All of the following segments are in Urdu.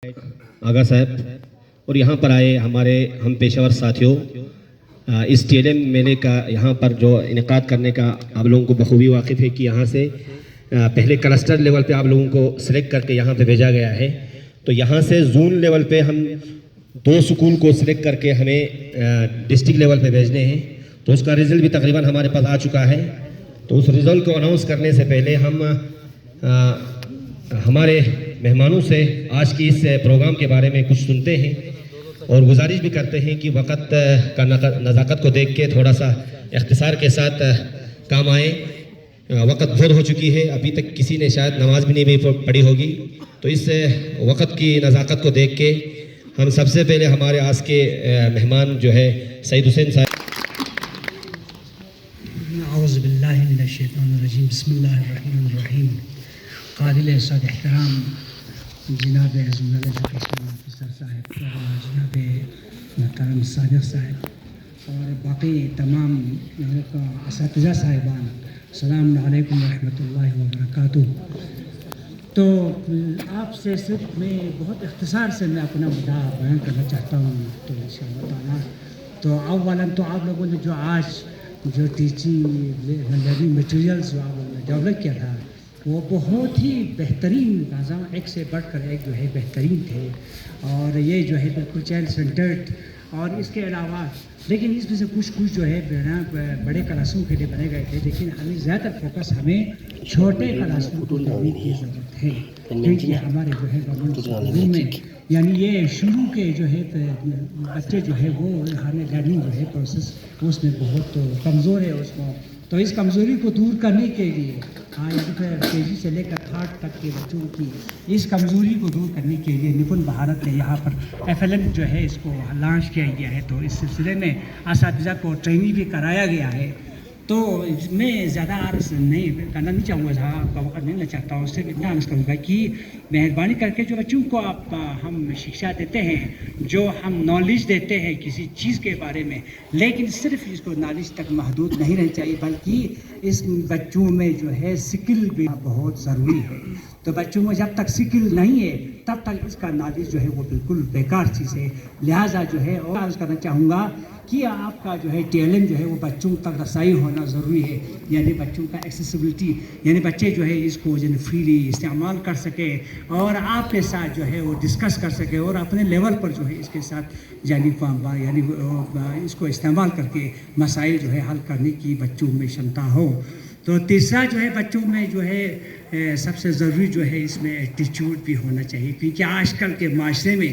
آغا صاحب اور یہاں پر آئے ہمارے ہم پیشہ ور ساتھیوں، اس ٹی ایل ایم میلے کا یہاں پر جو انعقاد کرنے کا آپ لوگوں کو بخوبی واقف ہے کہ یہاں سے پہلے کلسٹر لیول پہ آپ لوگوں کو سلیکٹ کر کے یہاں پہ بھیجا گیا ہے، تو یہاں سے زون لیول پہ ہم 2 سکول کو سلیکٹ کر کے ہمیں ڈسٹرکٹ لیول پہ بھیجنے ہیں، تو اس کا رزلٹ بھی تقریباً ہمارے پاس آ چکا ہے۔ تو اس رزلٹ کو اناؤنس کرنے سے پہلے ہم ہمارے مہمانوں سے آج کی اس پروگرام کے بارے میں کچھ سنتے ہیں اور گزارش بھی کرتے ہیں کہ وقت کا نزاکت کو دیکھ کے تھوڑا سا اختصار کے ساتھ کام آئے۔ وقت بہت ہو چکی ہے، ابھی تک کسی نے شاید نماز بھی نہیں پڑھی ہوگی، تو اس وقت کی نزاکت کو دیکھ کے ہم سب سے پہلے ہمارے آج کے مہمان جو ہے سعید حسین صاحب۔ اعوذ باللہ من الشیطان الرجیم، بسم اللہ الرحمن الرحیم۔ قابل صد احترام جناب زون آفیسر صاحب، جناب محترم صادق صاحب اور باقی تمام اساتذہ صاحبان، السلام علیکم ورحمۃ اللہ وبرکاتہ۔ تو آپ سے صرف میں بہت اختصار سے میں اپنا مدعا بیان کرنا چاہتا ہوں، تو انشاءاللہ تعالیٰ تو اولاً تو آپ لوگوں نے جو آج جو ٹیچنگ لرننگ مٹیریلز جو آپ لوگوں نے ڈیولپ کیا تھا وہ بہت ہی بہترین نظام، ایک سے بڑھ کر ایک جو ہے بہترین تھے، اور یہ جو ہے بالکل چائلڈ سینٹرڈ، اور اس کے علاوہ لیکن اس میں سے کچھ جو ہے بڑے کلاسوں کے لیے بنے گئے تھے، لیکن ہمیں زیادہ فوکس ہمیں چھوٹے کلاسوں کو کرنے کی ضرورت ہے، کیونکہ ہمارے جو ہے گورنمنٹ اسکولوں میں یعنی یہ شروع کے جو ہے بچے جو ہے وہ ہمیں لرننگ جو ہے پروسیس اس میں بہت کمزور ہے اس کو، تو اس کمزوری کو دور کرنے کے لیے کے جی سے لے کر 3rd تک کے بچوں کی اس کمزوری کو دور کرنے کے لیے نپن بھارت نے یہاں پر FLN جو ہے اس کو لانچ کیا گیا ہے، تو اس سلسلے میں اساتذہ کو ٹریننگ بھی کرایا گیا ہے۔ تو میں زیادہ عرض نہیں کرنا نہیں چاہوں گا، آپ کا وقت نہیں لینا چاہتا ہوں، صرف اتنا عرض کروں گا کہ مہربانی کر کے جو بچوں کو ہم شکشا دیتے ہیں، جو ہم نالج دیتے ہیں کسی چیز کے بارے میں، لیکن صرف اس کو نالج تک محدود نہیں رہنا چاہیے، بلکہ اس بچوں میں جو ہے سکل بھی بہت ضروری ہے۔ تو بچوں میں جب تک سکل نہیں ہے تب تک اس کا نالج جو ہے وہ بالکل بیکار چیز ہے، لہٰذا جو ہے اور عرض کرنا چاہوں گا کہ آپ کا جو ہے ٹیلنٹ جو ہے وہ بچوں تک رسائی ہونا ضروری ہے، یعنی بچوں کا ایکسیسیبلٹی، یعنی بچے جو ہے اس کو فریلی استعمال کر سکے اور آپ کے ساتھ جو ہے وہ ڈسکس کر سکے اور اپنے لیول پر جو ہے اس کے ساتھ یعنی اس کو استعمال کر کے مسائل جو ہے حل کرنے کی بچوں میں شمتا ہو۔ تو تیسرا جو ہے بچوں میں جو ہے سب سے ضروری جو ہے اس میں ایٹیچیوڈ بھی ہونا چاہیے، کیونکہ آج کل کے معاشرے میں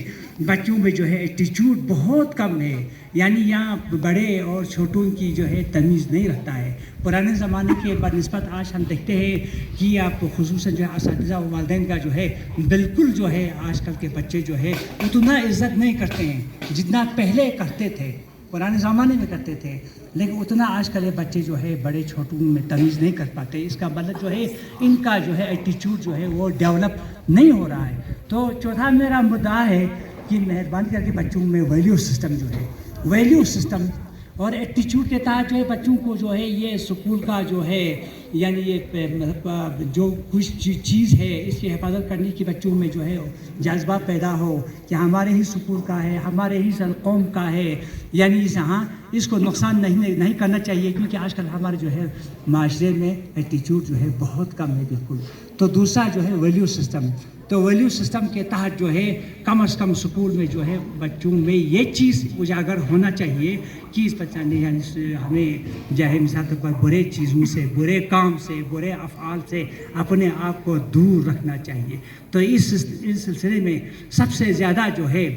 بچوں میں جو ہے ایٹیچیوڈ بہت کم ہے، یعنی یہاں بڑے اور چھوٹوں کی جو ہے تمیز نہیں رہتا ہے۔ پرانے زمانے کے بنسبت آج ہم دیکھتے ہیں کہ آپ خصوصاً جو ہے اساتذہ و والدین کا جو ہے بالکل جو ہے آج کل کے بچے جو ہے اتنا عزت نہیں کرتے ہیں جتنا پہلے کرتے تھے، پرانے زمانے میں کرتے تھے، لیکن اتنا آج کل یہ بچے جو ہے بڑے چھوٹوں میں تمیز نہیں کر پاتے۔ اس کا مطلب جو ہے ان کا جو ہے ایٹیچیوڈ جو ہے وہ ڈیولپ نہیں ہو رہا ہے۔ تو چوتھا میرا مدعا ہے کہ مہربانی کر کے بچوں میں ویلیو سسٹم جو ہے، ویلیو سسٹم اور ایٹیچیوڈ کے تحت جو ہے بچوں کو جو ہے یہ اسکول کا جو ہے یعنی یہ جو کچھ چیز ہے اس کی حفاظت کرنے کی بچوں میں جو ہے جذبہ پیدا ہو کہ ہمارے ہی اسکول کا ہے، ہمارے ہی قوم کا ہے، یعنی یہاں اس کو نقصان نہیں کرنا چاہیے، کیونکہ آج کل ہمارے جو ہے معاشرے میں ایٹیچیوڈ جو ہے بہت کم ہے بالکل۔ تو دوسرا جو ہے ویلیو سسٹم، تو ویلیو سسٹم کے تحت جو ہے کم از کم اسکول میں جو ہے بچوں میں یہ چیز اجاگر ہونا چاہیے کہ اس بچہ نے یعنی ہمیں جو ہے مثال طور پر برے چیزوں سے، برے کام سے، برے افعال سے اپنے آپ کو دور رکھنا چاہیے۔ تو اس سلسلے میں سب سے زیادہ جو ہے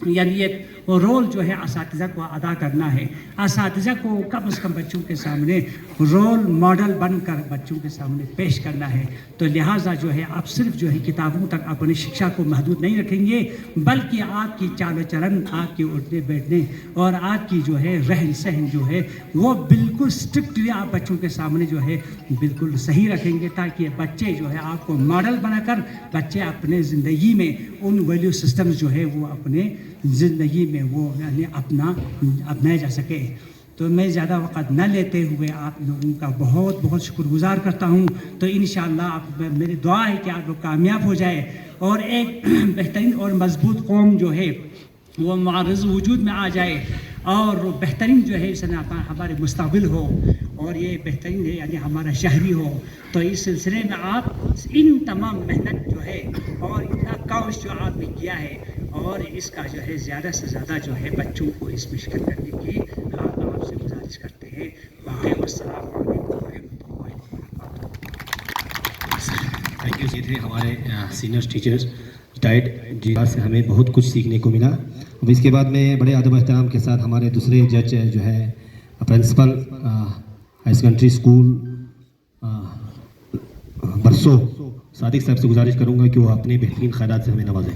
یعنی یہ رول جو ہے اساتذہ کو ادا کرنا ہے، اساتذہ کو کم از کم بچوں کے سامنے رول ماڈل بن کر بچوں کے سامنے پیش کرنا ہے۔ تو لہٰذا جو ہے آپ صرف جو ہے کتابوں تک اپنی شکشا کو محدود نہیں رکھیں گے، بلکہ آپ کی چال و چلن، آپ کے اٹھنے بیٹھنے اور آپ کی جو ہے رہن سہن جو ہے وہ بالکل اسٹرکٹلی آپ بچوں کے سامنے جو ہے بالکل صحیح رکھیں گے، تاکہ بچے جو ہے آپ کو ماڈل بنا کر بچے اپنے زندگی میں ان ویلیو سسٹمز جو ہے وہ اپنے زندگی میں وہ یعنی اپنایا جا سکے۔ تو میں زیادہ وقت نہ لیتے ہوئے آپ لوگوں کا بہت بہت شکر گزار کرتا ہوں۔ تو انشاءاللہ آپ میری دعا ہے کہ آپ لوگ کامیاب ہو جائے اور ایک بہترین اور مضبوط قوم جو ہے وہ معرض وجود میں آ جائے اور بہترین جو ہے ہمارے مستقبل ہو اور یہ بہترین ہے یعنی ہمارا شہری ہو. تو اس سلسلے میں آپ ان تمام محنت جو ہے اور اتنا کاوش جو آپ نے کیا ہے اور اس کا جو ہے زیادہ سے زیادہ جو ہے بچوں کو اس میں شرکت کرنے کی آپ سے گزارش کرتے ہیں. باقی السلام علیکم ورحمۃ اللہ وبرکاتہ. Thank you. یہ تھے ہمارے سینئر ٹیچرز ریٹائرڈ جی سے ہمیں بہت کچھ سیکھنے کو ملا. اب اس کے بعد میں بڑے ادب احترام کے ساتھ ہمارے دوسرے جج جو ہے پرنسپل ہائی سیکنڈری اسکول برسو صادق صاحب سے گزارش کروں گا کہ وہ اپنے بہترین خیالات سے ہمیں نوازیں.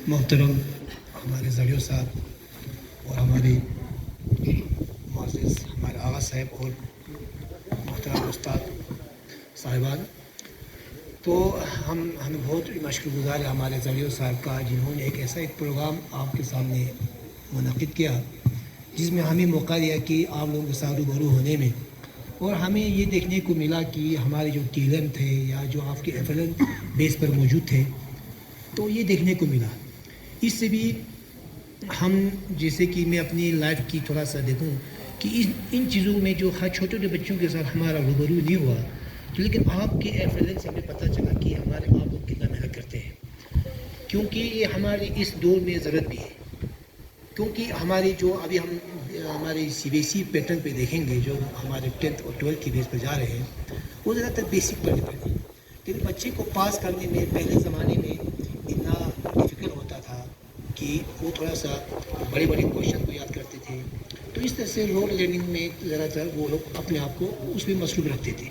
محترم ہمارے زڑیو صاحب اور ہمارے معزز ہمارے آغا صاحب اور محترم استاد صاحبان، تو ہمیں بہت مشکور گزار ہے ہمارے زڑیو صاحب کا، جنہوں نے ایک ایک پروگرام آپ کے سامنے منعقد کیا جس میں ہمیں موقع دیا کہ آپ لوگوں کے ساتھ روبرو ہونے میں، اور ہمیں یہ دیکھنے کو ملا کہ ہمارے جو ٹیلن تھے یا جو آپ کے ایفلن بیس پر موجود تھے تو یہ دیکھنے کو ملا. اس سے بھی ہم جیسے کہ میں اپنی لائف کی تھوڑا سا دیکھوں کہ ان چیزوں میں جو ہر چھوٹے چھوٹے بچوں کے ساتھ ہمارا روبرو نہیں ہوا، لیکن آپ کے ایفلن سے ہمیں پتہ چلا کہ ہمارے آپ لوگ کتنا محنت کرتے ہیں، کیونکہ یہ ہمارے اس دور میں ضرورت بھی ہے. کیونکہ ہماری جو ابھی ہم ہمارے C B S E pattern پہ دیکھیں گے، جو ہمارے 10th اور 12th کی بیس پہ جا رہے ہیں، وہ زیادہ تر بیسک پر ڈپینڈ ہے. لیکن بچے کو پاس کرنے میں پہلے زمانے میں اتنا ڈیفیکلٹ ہوتا تھا کہ وہ تھوڑا سا بڑے بڑے کویشچن کو یاد کرتے تھے. تو اس طرح سے لوڈ لرننگ میں زیادہ تر وہ لوگ اپنے آپ کو اس میں مصروف رکھتے تھے.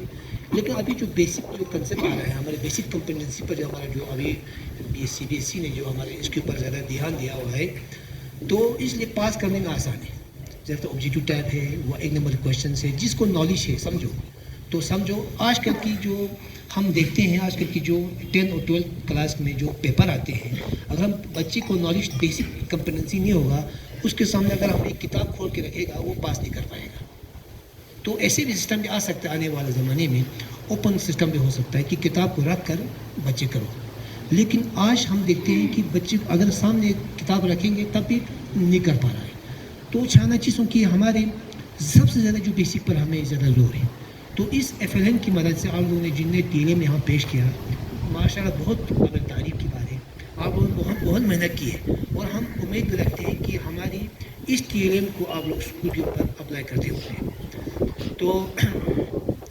لیکن ابھی جو بیسک جو کنسیپٹ آ رہا ہے ہمارے بیسک کمپٹنسی پر، جو ہمارا جو ابھی سی بی ایس ای نے جو ہمارے اس کے اوپر زیادہ دھیان دیا ہوا ہے، تو اس لیے پاس کرنے میں آسان ہے. جیسے آبجیکٹیو ٹائپ ہے، وہ ایک نمبر کویشچن ہے، جس کو نالج ہے سمجھو تو سمجھو. آج کل کی جو ہم دیکھتے ہیں، آج کل کی جو 10 اور 12 کلاس میں جو پیپر آتے ہیں، اگر ہم بچے کو نالج بیسک کمپٹنسی نہیں ہوگا، اس کے سامنے اگر ہم ایک کتاب کھول کے رکھے گا وہ پاس نہیں کر پائے گا. تو ایسے بھی سسٹم بھی آ سکتا ہے آنے والے زمانے میں، اوپن سسٹم بھی ہو سکتا ہے کہ کتاب کو رکھ کر بچے کرو. لیکن آج ہم دیکھتے ہیں کہ بچے اگر سامنے کتاب رکھیں گے تب بھی نہیں کر پا رہا ہے. تو چاہنا چیزوں کی ہمارے سب سے زیادہ جو بیسک پر ہمیں زیادہ زور ہے. تو اس ایف ایل این کی مدد سے آپ لوگوں نے جن نے ٹی ایم میں یہاں پیش کیا، ماشاء اللہ بہت قابل تعریف کی بات ہے. آپ لوگوں نے بہت محنت کی ہے، اور ہم امید بھی رکھتے ہیں کہ ہماری اس ٹی ایم کو آپ لوگ اسکول کے اوپر اپلائی کرتے ہوئے، تو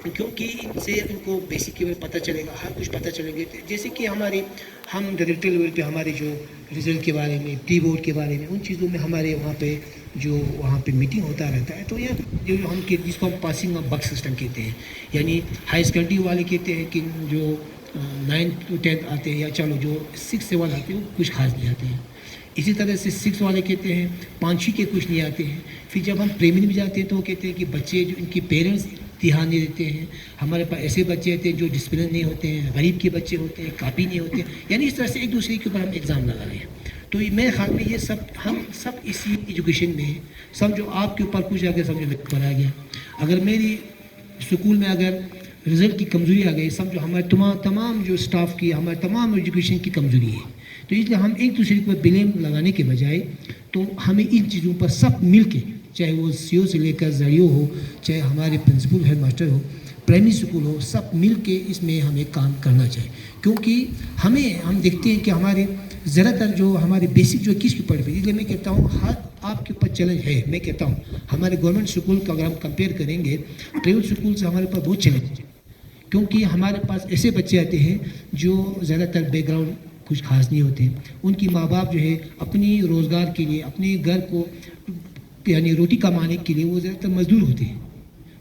کیونکہ ان سے ان کو بیسک کے بارے پتہ چلے گا، ہر کچھ پتہ چلیں گے. جیسے کہ ہم ڈائریکٹر لیول پہ ہمارے جو رزلٹ کے بارے میں، ٹی بورڈ کے بارے میں، ان چیزوں میں ہمارے وہاں پہ میٹنگ ہوتا رہتا ہے. تو یہ جو ہم جس کو ہم پاسنگ آف بک سسٹم کہتے ہیں، یعنی ہائی سیکنڈری والے کہتے ہیں کہ جو 9th to 10th آتے ہیں، یا چلو جو 6 سے 1 آتے ہیں وہ کچھ خاص نہیں آتے ہیں. اسی طرح سے 6 والے کہتے ہیں 5 کے کچھ نہیں آتے ہیں. پھر جب ہم پریمری میں جاتے ہیں تو وہ کہتے ہیں کہ بچے جو ان کے پیرنٹس دھیان نہیں دیتے ہیں. ہمارے پاس ایسے بچے ہوتے ہیں جو ڈسپلن نہیں ہوتے ہیں، غریب کے بچے ہوتے ہیں، کاپی نہیں ہوتے ہیں. یعنی اس طرح سے ایک دوسرے کے اوپر ہم ایگزام لگا رہے ہیں. تو میرے خیال میں یہ ہم سب اسی ایجوکیشن میں ہیں. سمجھو آپ کے اوپر کچھ آ گیا، سمجھو میرے اوپر آ گیا. اگر میری اسکول میں اگر رزلٹ کی کمزوری آ گئی، سمجھو ہمارے تمام جو اسٹاف کی، ہمارے تمام ایجوکیشن کی کمزوری ہے. تو اس لیے ہم ایک دوسرے کے اوپر بلیم لگانے کے بجائے تو ہمیں ان چیزوں پر سب مل کے، چاہے وہ سی او سے لے کر زڑیو ہو، چاہے ہمارے پرنسپل ہیڈ ماسٹر ہو، پرائمری اسکول ہو، سب مل کے اس میں ہمیں کام کرنا چاہیے. کیونکہ ہم دیکھتے ہیں کہ ہمارے زیادہ تر جو ہمارے بیسک جو کس کے اوپر ہے. اس لیے میں کہتا ہوں ہر آپ کے اوپر چیلنج ہے. میں کہتا ہوں ہمارے گورنمنٹ اسکول کا اگر ہم کمپیئر کریں گے پرائیویٹ اسکول سے، ہمارے پاس بہت چیلنج ہے. کیونکہ ہمارے پاس ایسے بچے آتے ہیں جو زیادہ تر بیک گراؤنڈ کچھ خاص نہیں ہوتے ہیں. ان کی ماں باپ جو ہے اپنی روزگار کے لیے، اپنے گھر کو یعنی روٹی کمانے کے لیے وہ زیادہ تر مزدور ہوتے ہیں.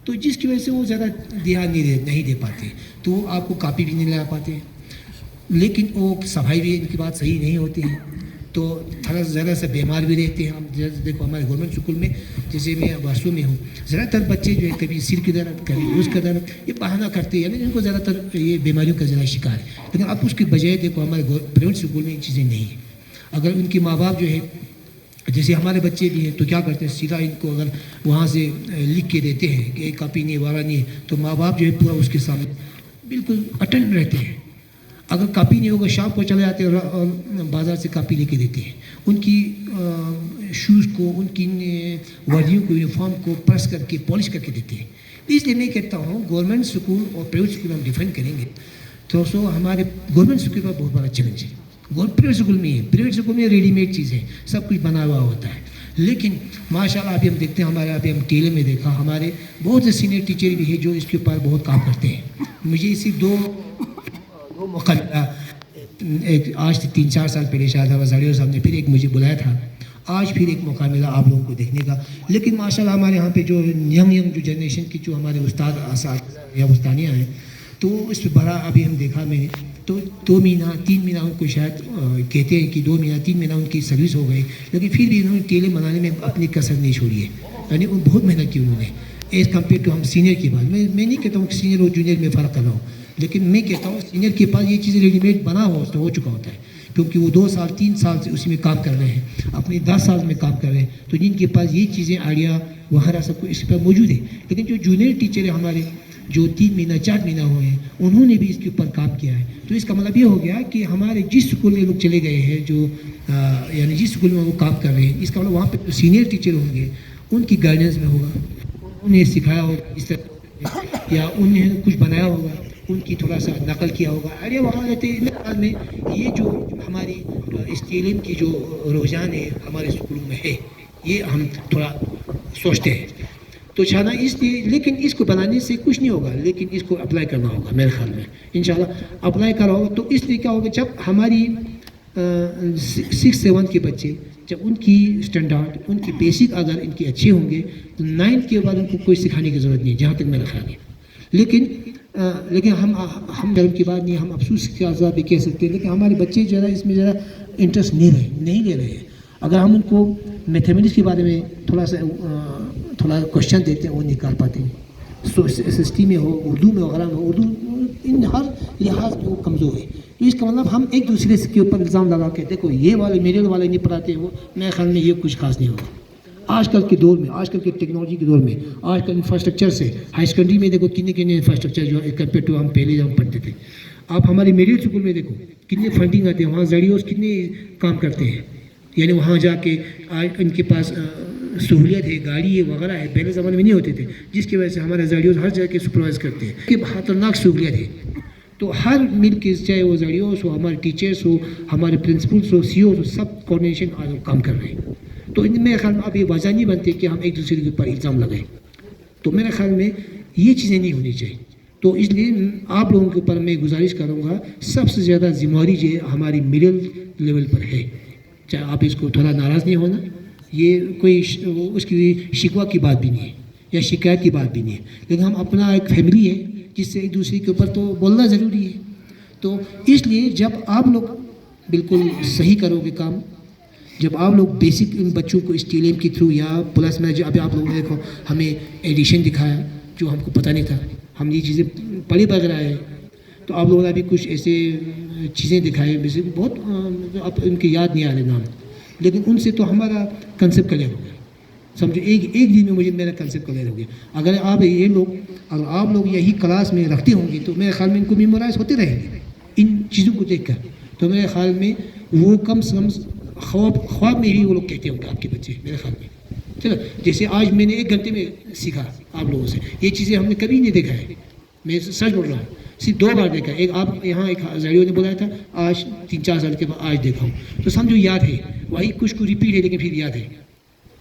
تو جس کی وجہ سے وہ زیادہ دھیان نہیں دے پاتے. تو وہ آپ کو کاپی بھی نہیں لا پاتے ہیں، لیکن وہ صفائی بھی ان کی بات صحیح نہیں ہوتی ہے. تو تھوڑا زیادہ سے بیمار بھی رہتے ہیں. ہم دیکھو ہمارے گورنمنٹ اسکول میں، جیسے میں برسوں میں ہوں، زیادہ تر بچے جو ہے کبھی سر کی درد، کبھی اس کا درد، یہ بہانہ کرتے ہیں، یعنی ان کو زیادہ تر یہ بیماریوں کا زیادہ شکار ہے. لیکن اب اس کے بجائے دیکھو ہمارے پرائیویٹ اسکول میں یہ چیزیں نہیں ہیں. اگر ان کے ماں باپ جو ہے، جیسے ہمارے بچے بھی ہیں، تو کیا کرتے ہیں سیدھا ان کو اگر وہاں سے لکھ کے دیتے ہیں کہ ایک کاپی نہیں، والا نہیں ہے، تو ماں باپ جو ہے پورا اس کے سامنے بالکل اٹل رہتے ہیں. اگر کاپی نہیں ہوگا شاپ کو چلے جاتے ہیں اور بازار سے کاپی لے کے دیتے ہیں. ان کی شوز کو, ان کی وردیوں کو, یونیفارم کو پریس کر کے پالش کر کے دیتے ہیں. اس لیے میں کہتا ہوں گورنمنٹ اسکول اور پرائیویٹ اسکول ہم ڈیفینڈ کریں گے تو ہمارے گورنمنٹ اسکول کا بہت بڑا چیلنج ہے. پرائیویٹ اسکول میں ہے, پرائیویٹ اسکول میں ریڈی میڈ چیزیں سب کچھ بنا ہوا ہوتا ہے. لیکن ماشاء اللہ ابھی ہم دیکھتے ہیں, ہمارے ابھی ہم ٹیلے میں دیکھا, ہمارے بہت سے سینئر ٹیچر بھی ہیں جو اس کے اوپر بہت کام کرتے ہیں. مجھے اسی دو موقع ملا, ایک آج 3-4 سال پہلے شاید وزاریو صاحب نے پھر ایک مجھے بلایا تھا, آج پھر ایک موقع ملا آپ لوگوں کو دیکھنے کا. لیکن ماشاء اللہ ہمارے یہاں پہ جو ینگ جو جنریشن کی جو ہمارے استاد اساتذہ یا استانیہ ہیں تو اس پہ بڑا ابھی ہم دیکھا میں نے تو 2 مہینہ 3 مہینہ ان کو شاید کہتے ہیں کہ 2 مہینہ 3 مہینہ ان کی سروس ہو گئی, لیکن پھر بھی انہوں نے ٹیلے بنانے میں اپنی کسر نہیں چھوڑی ہے. یعنی ان بہت محنت کی انہوں نے ایز کمپیئر ٹو ہم سینئر کے بعد. میں نہیں کہتا ہوں کہ سینئر اور جونیئر میں فرق کر رہا ہوں, لیکن میں کہتا ہوں سینئر کے پاس یہ چیزیں ریڈی میڈ بنا ہو چکا ہوتا ہے, کیونکہ وہ 2 سال 3 سال سے اسی میں کام کر رہے ہیں, اپنے 10 سال میں کام کر رہے ہیں. تو جن کے پاس یہ چیزیں آئیڈیا وغیرہ سب کچھ اس پر موجود ہے. لیکن جو جونیئر ٹیچر ہیں ہمارے جو 3 مہینہ 4 مہینہ ہوئے ہیں انہوں نے بھی اس کے اوپر کام کیا ہے. تو اس کا مطلب یہ ہو گیا کہ ہمارے جس اسکول میں لوگ چلے گئے ہیں جو یعنی جس اسکول میں وہ کام کر رہے ہیں, اس کا مطلب وہاں پہ جو سینئر ٹیچر ہوں گے ان کی گائیڈنس میں ہوگا, انہیں سکھایا ہوگا اس طرح, یا انہیں کچھ بنایا ہوگا, ان کی تھوڑا سا نقل کیا ہوگا آئیڈیا وہاں رہتے ہیں. میرے خیال میں یہ جو ہماری اس تعلیم کی جو رجحان ہے ہمارے اسکولوں میں ہے یہ ہم تھوڑا سوچتے ہیں. تو چھانا اس لیے, لیکن اس کو بنانے سے کچھ نہیں ہوگا, لیکن اس کو اپلائی کرنا ہوگا میرے خیال میں. انشاءاللہ اپلائی کرا ہوگا تو اس لیے کیا ہوگا, جب ہماری 6-7 کے بچے جب ان کی اسٹینڈارڈ ان کی بیسک اگر ان کے اچھے ہوں گے تو 9 کے بعد ان کو کوئی سکھانے کی ضرورت نہیں ہے جہاں تک میرا خیال ہے. لیکن ہم گھر کی بات نہیں, ہم افسوس کے آزاد بھی کہہ سکتے ہیں, لیکن ہمارے بچے ذرا اس میں ذرا انٹرسٹ نہیں لے رہے ہیں. اگر ہم ان کو میتھمیٹکس کے بارے میں تھوڑا کوشچن دیتے ہیں وہ نکال پاتے ہیں. ایس ایس ٹی میں ہو, اردو میں وغیرہ میں ہو, اردو ان ہر لحاظ میں وہ کمزور ہے. تو اس کا مطلب ہم ایک دوسرے کے اوپر الزام لگا کے دیکھو یہ والے میرے والے نہیں پڑھاتے ہیں, وہ میرے خیال میں یہ کچھ خاص نہیں ہوگا. آج کل کے دور میں, آج کل کے ٹیکنالوجی کے دور میں, آج کل انفراسٹرکچر سے ہائی سیکنڈری میں دیکھو کتنے انفراسٹرکچر جو ہے کمپیئر ٹو ہم پہلے جب ہم پڑھتے تھے. آپ ہماری میڈل اسکول میں دیکھو کتنے فنڈنگ آتے ہیں, وہاں زڑیوز کتنے کام کرتے ہیں. یعنی وہاں جا کے آج ان کے پاس سہولیت ہے, گاڑی ہے وغیرہ ہے, پہلے زمانے میں نہیں ہوتے تھے, جس کی وجہ سے ہمارے زڑیوز ہر جگہ کے سپروائز کرتے ہیں کہ خطرناک سہولیت ہے. تو ہر مل کے چاہے وہ زڑیوز ہو, ہمارے ٹیچرس ہو, ہمارے پرنسپلس ہو, سی اوز ہو, سب کوآرڈینیشن آج کام کر رہے ہیں. تو میرے خیال میں اب یہ وجہ نہیں بنتے کہ ہم ایک دوسرے کے اوپر الزام لگائیں. تو میرے خیال میں یہ چیزیں نہیں ہونی چاہیے. تو اس لیے آپ لوگوں کے اوپر میں گزارش کروں گا, سب سے زیادہ ذمہ داری جو ہے ہماری مڈل لیول پر ہے. چاہے آپ اس کو تھوڑا ناراض نہیں ہونا, یہ کوئی اس کی شکوہ کی بات بھی نہیں ہے یا شکایت کی بات بھی نہیں ہے, لیکن ہم اپنا ایک فیملی ہے جس سے ایک دوسرے کے اوپر تو بولنا ضروری ہے. تو اس لیے جب آپ لوگ بالکل صحیح کرو گے کام, جب آپ لوگ بیسک ان بچوں کو اس ٹیلیم کے تھرو یا پلس میں جو ابھی آپ لوگوں نے دیکھو ہمیں ایڈیشن دکھایا جو ہم کو پتہ نہیں تھا, ہم یہ چیزیں پڑھی بغیر آئے, تو آپ لوگوں نے ابھی کچھ ایسے چیزیں دکھائے بہت اب ان کے یاد نہیں آ رہے نام, لیکن ان سے تو ہمارا کنسیپٹ کلیئر ہو گیا. سمجھو ایک دن میں مجھے میرا کنسیپٹ کلیئر ہو گیا. اگر آپ لوگ یہی کلاس میں رکھتے ہوں گے تو میرے خیال میں ان کو میمورائز ہوتے رہیں گے ان چیزوں کو دیکھ کر. تو میرے خیال میں وہ کم سے کم خواب میں ہی وہ لوگ کہتے ہوں گے آپ کے بچے میرے خیال میں. چلو جیسے آج میں نے 1 گھنٹے میں سیکھا آپ لوگوں سے, یہ چیزیں ہم نے کبھی نہیں دیکھا ہے, میں سچ بول رہا ہوں, صرف 2 بار دیکھا. ایک آپ یہاں ایک زڑیوں نے بولا تھا, آج 3-4 سال کے بعد آج دیکھا ہوں, تو سمجھو یاد ہے. وہی کچھ کو ریپیٹ ہے لیکن پھر یاد ہے.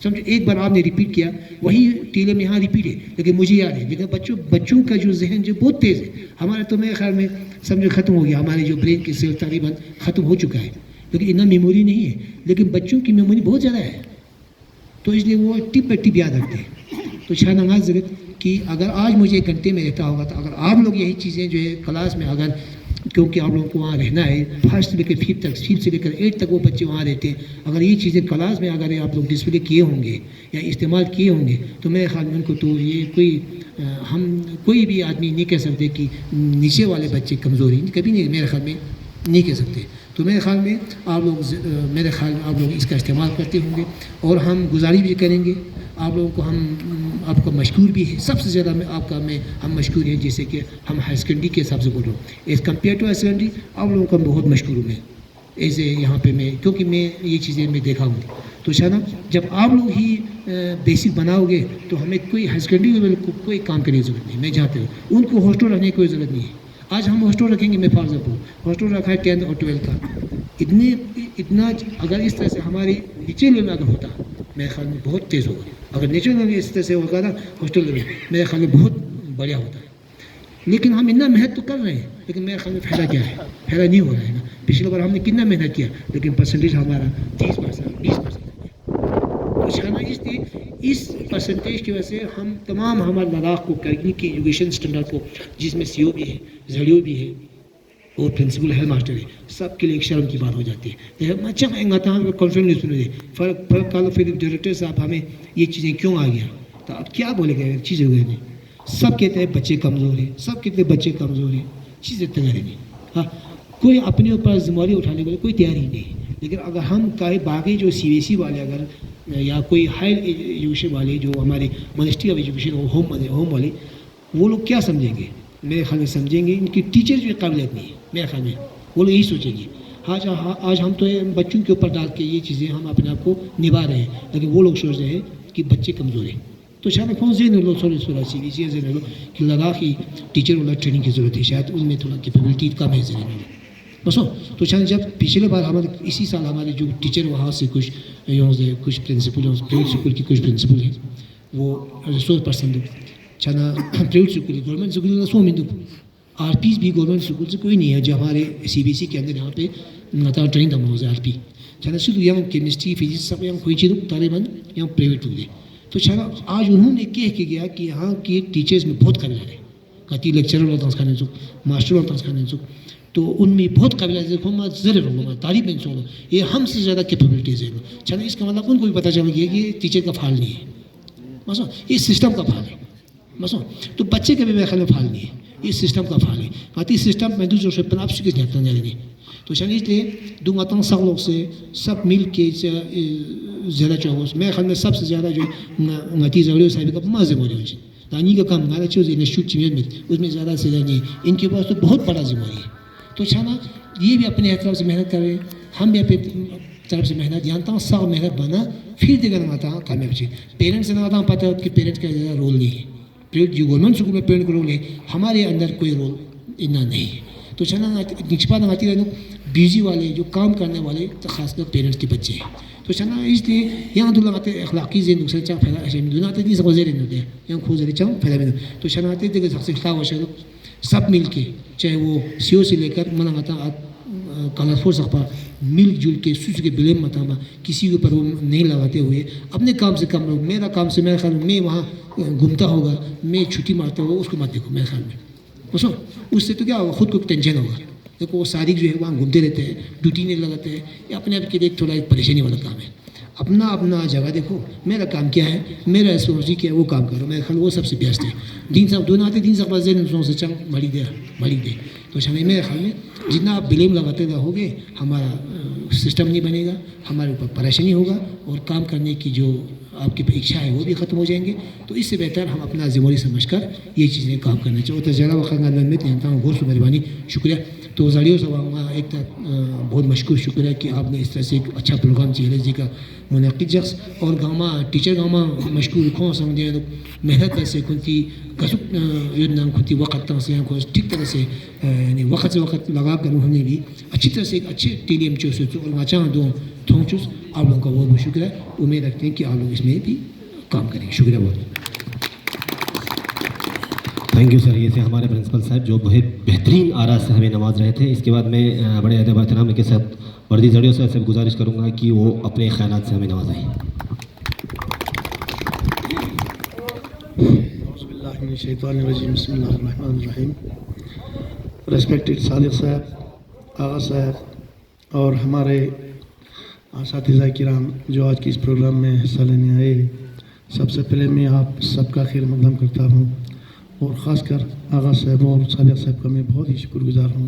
سمجھو ایک بار آپ نے ریپیٹ کیا, وہی ٹیلے میں یہاں ریپیٹ ہے لیکن مجھے یاد ہے. لیکن بچوں کا جو ذہن جو بہت تیز ہے, ہمارا تو میرے خیال میں سمجھو ختم ہو گیا, ہمارے جو برین کی سیل تقریباً ختم ہو چکا ہے, لیکن اتنا میموری نہیں ہے. لیکن بچوں کی میموری بہت زیادہ ہے, تو اس لیے وہ ٹپ بہ ٹپ یاد رکھتے ہیں. تو شاید نماز ضرورت کہ اگر آج مجھے 1 گھنٹے میں رہتا ہوگا, تو اگر آپ لوگ یہی چیزیں جو ہے کلاس میں اگر, کیونکہ آپ لوگوں کو وہاں رہنا ہے 1 سے لے کر 5 تک, 5 سے لے کر 8 تک وہ بچے وہاں رہتے ہیں, اگر یہ چیزیں کلاس میں اگر آپ لوگ ڈسپلے کیے ہوں گے یا استعمال کیے ہوں گے تو میرے خیال میں ان کو تو یہ کوئی بھی آدمی نہیں کہہ سکتے کہ نیچے والے بچے کمزور ہیں, کبھی نہیں میرے خیال میں نہیں کہہ سکتے. تو میرے خیال میں آپ لوگ اس کا استعمال کرتے ہوں گے، اور ہم گزارش بھی کریں گے آپ لوگوں کو، آپ کا مشکور بھی ہے، سب سے زیادہ ہم مشکور ہیں، جیسے کہ ہم ہائر سیکنڈری کے حساب سے بول رہا ہوں، as compare to higher secondary آپ لوگوں کا بہت مشکور ہوں میں ایسے یہاں پہ کیونکہ میں یہ چیزیں میں دیکھا ہوں. تو شاید جب آپ لوگ ہی بیسک بناؤ گے تو ہمیں کوئی ہائر سیکنڈری لیول کو کوئی کام کرنے کی ضرورت نہیں. میں جانتے ہوں ان کو ہاسٹل رکھنے کی کوئی ضرورت نہیں ہے. آج ہم ہاسٹل رکھیں گے، میں فار ایگزامپل ہاسٹل رکھا ہے 10th اور 12th کا، اتنا اگر اس طرح سے ہمارے نیچے لیول اگر ہوتا میرے خیال میں بہت تیز ہوگا. اگر نیچے لیول اس طرح سے ہوگا نا ہاسٹل لیول، میرے خیال میں بہت بڑھیا ہوتا ہے. لیکن ہم اتنا محنت تو کر رہے ہیں، لیکن میرے خیال میں فائدہ کیا ہے؟ فائدہ نہیں ہو رہا ہے نا. پچھلی بار ہم نے کتنا محنت کیا، لیکن پرسنٹیج ہمارا 30%، 20%. تو چھانا اس پرسنٹیج کی وجہ سے ہم تمام ہمارے لداخ کو کرنے کی ایجوکیشن اسٹینڈرڈ کو، جس میں سی او بھی ہے، زڑیو بھی ہے اور پرنسپل ہے، ماسٹر ہے، سب کے لیے ایک شرم کی بات ہو جاتی ہے. اچھا کانفرنس سن رہے فرق کالو پھر ڈائریکٹر صاحب ہمیں یہ چیزیں کیوں آ گیا، تو اب کیا بولے گا چیزیں ہوئے نہیں. سب کہتے ہیں بچے کمزور ہیں، سب کہتے ہیں بچے کمزور ہیں، چیزیں تیار نہیں. ہاں کوئی اپنے اوپر ذمہ داری اٹھانے کے لیے کوئی تیاری نہیں. لیکن اگر ہم باقی جو سی بی ایس ای والے اگر یا کوئی ہائر ایجوکیشن والے جو ہمارے منسٹری آف ایجوکیشن ہوم والے، وہ لوگ کیا سمجھیں گے؟ میرے خیال میں سمجھیں گے ان کی ٹیچرز بھی قابلیت نہیں ہے. میرے خیال میں وہ لوگ یہی سوچیں گے. آج ہم تو بچوں کے اوپر ڈال کے یہ چیزیں ہم اپنے آپ کو نبھا رہے ہیں، لیکن وہ لوگ سوچ رہے ہیں کہ بچے کمزور ہیں. تو شاید کون ذہن لو سی بی ایس ای ذہن لو کہ لداخی ٹیچر والا ٹریننگ کی ضرورت ہے، شاید ان میں تھوڑا کیپیبلٹی کم ہے ذہن لو بسو. تو شاید جب پچھلے بار ہمارے اسی سال ہمارے جو ٹیچر وہاں سے کچھ پرنسپل پرائیویٹ اسکول کی کچھ پرنسپل ہیں وہ ریسورس پرسن چھانا پرائیویٹ اسکول گورنمنٹ اسکول سو میں آر پیز بھی گورنمنٹ اسکول سے کوئی نہیں ہے جو ہمارے سی بی ایس ای کے اندر یہاں پہ ٹریننگ کرنا ہوگا آر پی چھانا صرف یہاں کیمسٹری فزکس سب یہاں کوئی چیز طالبان یہاں پرائیویٹ ہو گئے. تو چھانا آج انہوں نے کہہ کے گیا کہ یہاں کے ٹیچرز میں بہت قابل ہے، کہتی لیکچرر والا تنسکھانے چک ماسٹر والا تنسکھانے چک، تو ان میں بہت قابل ہے. ضرور ہوں تعریف میں سو یہ ہم سے زیادہ کیپیبلٹیز ہے. چھانا اس کا مطلب ان کو بھی پتہ چل گیا کہ یہ ٹیچر کا پھال نہیں ہے مسو، یہ سسٹم کا پھال ہے مسو. تو بچے کا بھی میرے خیال میں پھال نہیں ہے، یہ سسٹم کا پھال ہے. کہتی سسٹم میں دوسروں سے آپ سے کس دیکھتا جائیں گے. تو شاید اس لیے دونوں سب لوگ سے سب مل کے زیادہ چاہوس میرے خیال میں سب سے زیادہ جو نتی زڑیو صاحب کا مزے موری ہوئی دانی کا کام ہمارا چیز انسٹیٹیوٹ چیز میں اس میں زیادہ سے زیادہ نہیں، ان کے پاس تو بہت بڑا ذمہ ہے. تو چھانا یہ بھی اپنے طرف سے محنت کر رہے ہیں، ہم بھی اپنے طرف سے محنت جانتا ہوں سب محنت بنا پھر دیکھا آتا ہوں کامیاب چیز. پیرنٹس نے آتا ہوں پتہ ہے کہ پیرنٹس کا زیادہ رول نہیں ہے، جو گورنمنٹ اسکول میں پیرنٹ کا رول ہے ہمارے اندر کوئی رول اتنا نہیں ہے. تو چھانا نچپا آتی رہے بیزی والے جو کام کرنے والے تو خاص کر پیرنٹس کے بچے ہیں. تو چھانا اس لیے یہاں تو لگاتے اخلاقی زین نقصان چاہ پھیلا ایسے دنیا آتے نہیں سب زیر ہوتے ہیں یہاں کھو زیر چاہوں پھیلا میں. تو چھانا آتے دیکھے سب سے خلاف وشے سب مل کے چاہے وہ سی او سے لے کر منع آتا کالر فور سکھپا مل جل کے سوچ کے بلیم متاما کسی کے اوپر وہ نہیں لگاتے ہوئے اپنے کام سے کم لوگ میرا کام سے میرے خیال میں وہاں گھومتا ہوگا میں چھٹی مارتا ہوگا اس کو مت دیکھو میرے خیال میں بسو. اس سے تو کیا ہوگا خود کو ٹینشن ہوگا. دیکھو وہ ساری جو ہے وہاں گھومتے رہتے ہیں ڈیوٹی نہیں لگاتے ہیں یہ اپنے آپ کے لیے تھوڑا ایک پریشانی والا کام ہے. اپنا جگہ دیکھو میرا کام کیا ہے میرا ریسپانسبلٹی کیا ہے وہ کام کرو میرے خیال وہ سب سے بیسٹ ہے. دین صاحب دونوں آتے دین صاحب بس سے چل مڑی دے. تو شاید میرے خیال میں جتنا آپ بلیم لگاتے رہو گے ہمارا سسٹم نہیں بنے گا، ہمارے اوپر پریشانی ہوگا اور کام کرنے کی جو آپ کی اچھا ہے وہ بھی ختم ہو جائیں گے. تو اس سے بہتر ہم اپنا ذمہ داری سمجھ کر یہ چیزیں کام کرنا چاہیے. تو زیادہ وقت میں جانتا ہوں غور سے مہربانی شکریہ. تو زڑیو صاحب ایک بہت مشکور شکریہ کہ آپ نے اس طرح سے ایک اچھا پروگرام چیلے جی کا منعقد شخص اور گاما ٹیچر گاما مشکور کھوں سمجھے محنت سے کنتی کسب یودنا کنتی وقت سے ٹھیک طرح سے یعنی وقت سے وقت لگا کر انہوں نے بھی اچھی طرح سے ایک اچھے ٹیلیم چوس اور واچاں دو تھوں چوس آپ لوگوں کا بہت بہت شکریہ. امید رکھتے ہیں کہ آپ لوگ اس میں بھی کام کریں گے. شکریہ بہت. Thank you sir. یہ تھے ہمارے پرنسپل صاحب جو بہت بہترین آراء سے ہمیں نواز رہے تھے. اس کے بعد میں بڑے ادب احترام کے ساتھ وردی زڑیو صاحب سے گزارش کروں گا کہ وہ اپنے خیالات سے ہمیں نوازائیں. الشیطان الرجیم بسم اللہ الرحمن الرحیم. ریسپیکٹڈ صادق صاحب، آغا صاحب اور ہمارے اساتذہ کرام جو آج کی اس پروگرام میں حصہ لینے آئے، سب سے پہلے میں آپ سب کا خیر مقدم کرتا ہوں اور خاص کر آغا صاحب اور صادق صاحب کا میں بہت ہی شکر گزار ہوں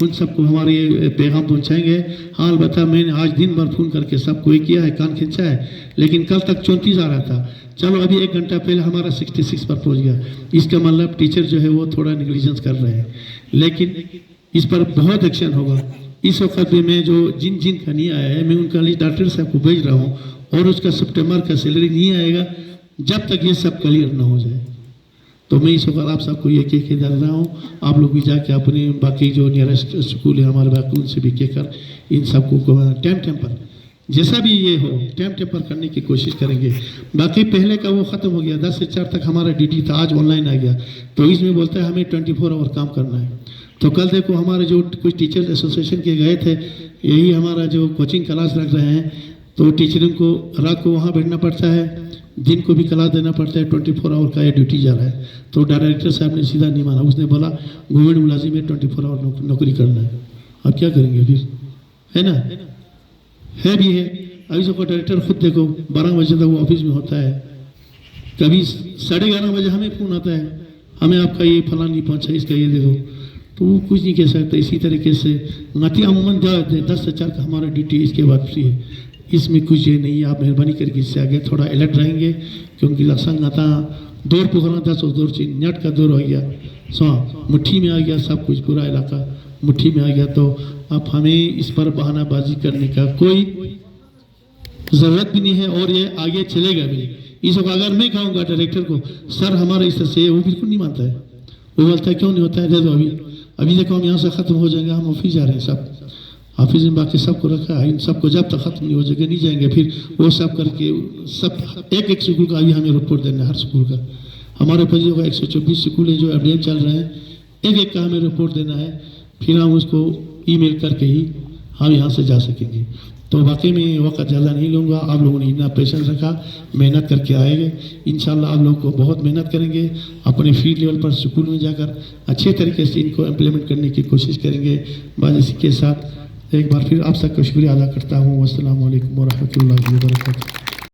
ان سب کو ہمارے پیغام پہنچائیں گے. ہاں البتہ میں نے آج دن بھر فون کر کے سب کو یہ کیا ہے, کان کھینچا ہے, لیکن کل تک 34 آ رہا تھا. چلو ابھی 1 گھنٹہ پہلے ہمارا 66 پر پہنچ گیا. اس کا مطلب ٹیچر جو ہے وہ تھوڑا نیگلیجنس کر رہے ہیں, لیکن اس پر بہت ایکشن ہوگا. اس وقت بھی میں جو جن کا نہیں آیا ہے, میں ان کا لسٹ ڈاکٹر صاحب کو بھیج رہا ہوں, اور اس کا سپٹمبر کا سیلری نہیں آئے گا جب تک یہ سب کلیئر نہ ہو جائے. تو میں اس وقت آپ سب کو یہ کہہ کے ڈال رہا ہوں, آپ لوگ بھی جا کے اپنے باقی جو نیئرسٹ اسکول ہے ہمارے باقی ان سے بھی کہہ کر ان سب کو ٹائم پر جیسا بھی یہ ہو ٹائم پر کرنے کی کوشش کریں گے. باقی پہلے کا وہ ختم ہو گیا, 10 سے 4 تک ہمارا ڈیوٹی تھا, آج آن لائن آ گیا. تو اس میں بولتا ہے ہمیں 24 آور کام کرنا ہے. تو کل دیکھو ہمارے جو کچھ ٹیچر ایسوسیشن کے گئے تھے, یہی ہمارا جو کوچنگ کلاس رکھ رہے ہیں, تو ٹیچروں کو رات کو وہاں بیٹھنا پڑتا ہے, دن کو بھی کلاس دینا پڑتا ہے. 24 آور کا یہ ڈیوٹی جا رہا ہے. تو ڈائریکٹر صاحب نے سیدھا نہیں مانا, اس نے بولا گورنمنٹ ملازم میں 24 آور نوکری کرنا ہے. اب کیا کریں گے پھر, ہے نا, ہے بھی ہے. ابھی سب کو ڈائریکٹر خود دیکھو 12 بجے تک وہ آفس میں ہوتا ہے, کبھی 11:30 بجے ہمیں فون آتا ہے, ہمیں آپ کا یہ فلاں نہیں پہنچا, اس کا یہ دے دو. تو وہ کچھ نہیں کہہ سکتا. اسی طریقے سے غتی عموماً 10 سے 4 کا ہمارا ڈیوٹی, اس کے بعد فری ہے. اس میں کچھ یہ نہیں ہے. آپ مہربانی کر کے اس سے آگے تھوڑا الرٹ رہیں گے, کیونکہ لسنگ آتا دور پکڑنا تھا, سو دور سے نیٹ کا دور ہو گیا, مٹھی میں آ گیا سب کچھ, پورا علاقہ مٹھی میں آ گیا. تو اب ہمیں اس پر بہانہ بازی کرنے کا کوئی ضرورت بھی نہیں ہے, اور یہ آگے چلے گا بھی نہیں. اس وقت اگر میں کہوں گا ڈائریکٹر کو سر ہمارا اس طرح سے, وہ بالکل نہیں مانتا ہے. وہ بولتا ہے کیوں نہیں ہوتا ہے, دے دو ابھی دیکھو ہم یہاں سے ختم ہو جائیں گے, ہم آفس جا رہے ہیں, سب آفس میں باقی سب کو رکھا ہے. ان سب کو جب تک ختم نہیں ہو جائے گا نہیں جائیں گے. پھر وہ سب کر کے سب ایک اسکول کا ابھی ہمیں رپورٹ دینا ہے, ہر اسکول کا. ہمارے پاس جو 124 اسکول ہیں جو اپڈیٹ چل رہے ہیں, ایک کا ہمیں رپورٹ دینا ہے. پھر ہم اس کو ای میل کر کے ہی ہم یہاں سے جا سکیں گے. تو واقعی میں وقت زیادہ نہیں لوں گا. آپ لوگوں نے اتنا پیشنس رکھا, محنت کر کے آئے گے. انشاءاللہ آپ لوگ کو بہت محنت کریں گے, اپنے فیلڈ لیول پر اسکول میں جا کر اچھے طریقے سے ان کو امپلیمنٹ کرنے کی کوشش کریں گے. بعد اسی کے ساتھ ایک بار پھر آپ سب کا شکریہ ادا کرتا ہوں. السلام علیکم ورحمۃ اللہ وبرکاتہ.